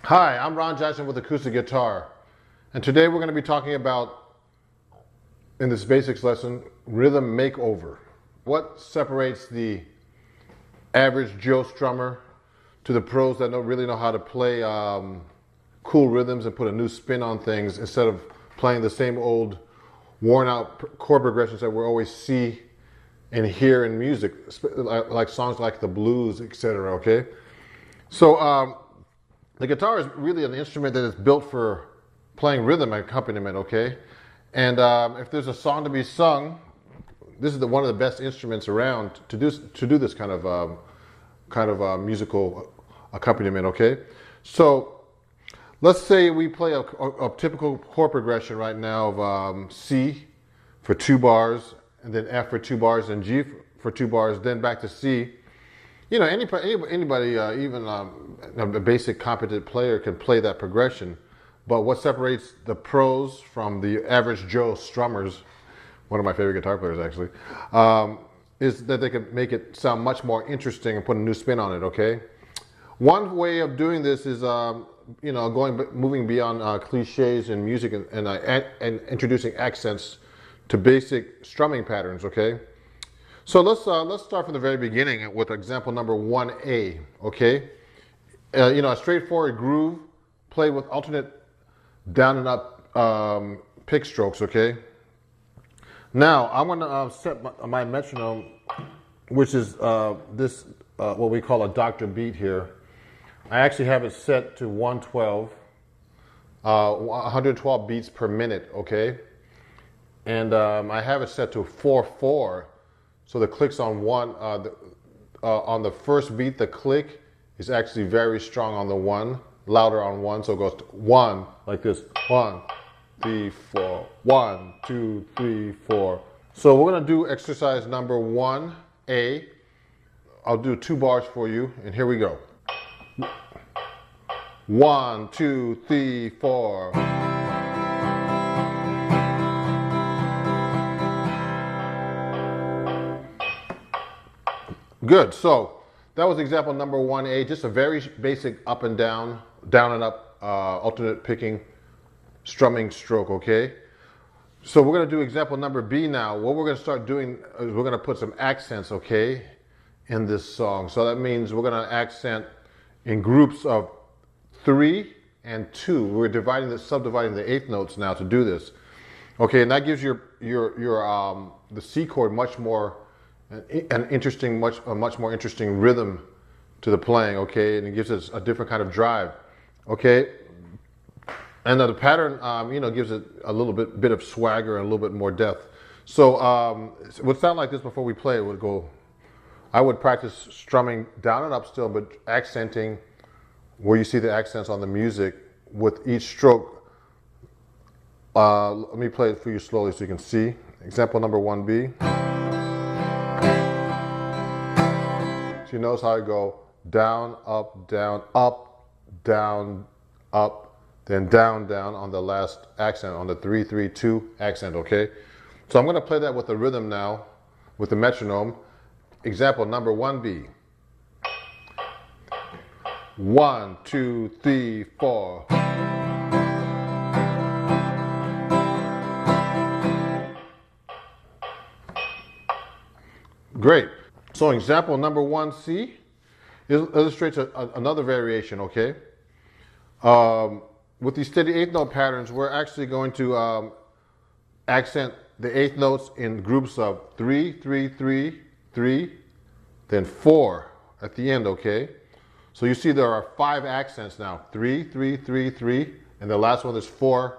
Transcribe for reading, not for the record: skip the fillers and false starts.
Hi, I'm Ron Jackson with Acoustic Guitar, and today we're going to be talking about, in this basics lesson, rhythm makeover. What separates the average Joe strummer to the pros that don't really know how to play cool rhythms and put a new spin on things instead of playing the same old worn out chord progressions that we always see and hear in music, like songs like the blues, etc. Okay, so the guitar is really an instrument that is built for playing rhythm accompaniment, okay? And if there's a song to be sung, this is one of the best instruments around to do this kind of musical accompaniment, okay? So let's say we play a typical chord progression right now of C for 2 bars, and then F for 2 bars, and G for 2 bars, then back to C. You know, anybody, even a basic competent player can play that progression. But what separates the pros from the average Joe strummers, one of my favorite guitar players actually, is that they can make it sound much more interesting and put a new spin on it, okay? One way of doing this is, you know, moving beyond cliches in music and introducing accents to basic strumming patterns, okay? So let's start from the very beginning with example number 1A, okay? You know, a straightforward groove played with alternate down and up pick strokes, okay? Now, I'm gonna set my metronome, which is this, what we call a doctor beat here. I actually have it set to 112, 112 beats per minute, okay? And I have it set to 4/4. So the clicks on on the first beat, the click is actually very strong on the 1, louder on 1. So it goes to 1 like this: 1, 3, 4, 1, 2, 3, 4. So we're gonna do exercise number 1A. I'll do 2 bars for you, and here we go. 1, 2, 3, 4. Good, so that was example number 1A, just a very basic up and down and up, alternate picking, strumming stroke, okay? So we're gonna do example number B now. What we're gonna start doing is we're gonna put some accents, okay, in this song. So that means we're gonna accent in groups of 3 and 2. We're subdividing the eighth notes now to do this. Okay, and that gives the C chord much more a much more interesting rhythm to the playing, okay, and it gives us a different kind of drive, okay, and the pattern, you know, gives it a little bit of swagger and a little bit more depth. So it would sound like this before we play. It would go. I would practice strumming down and up still, but accenting where you see the accents on the music with each stroke. Let me play it for you slowly so you can see. Example number 1B. So you notice how I go down, up, then down, down on the last accent, on the 3-3-2 accent, okay? So I'm gonna play that with the rhythm now, with the metronome. Example number 1B. 1, 2, 3, 4. Great. So example number 1C illustrates another variation, okay? With these steady eighth note patterns, we're actually going to accent the eighth notes in groups of 3, 3, 3, 3, then 4 at the end, okay? So you see there are 5 accents now: 3, 3, 3, 3, and the last one is 4,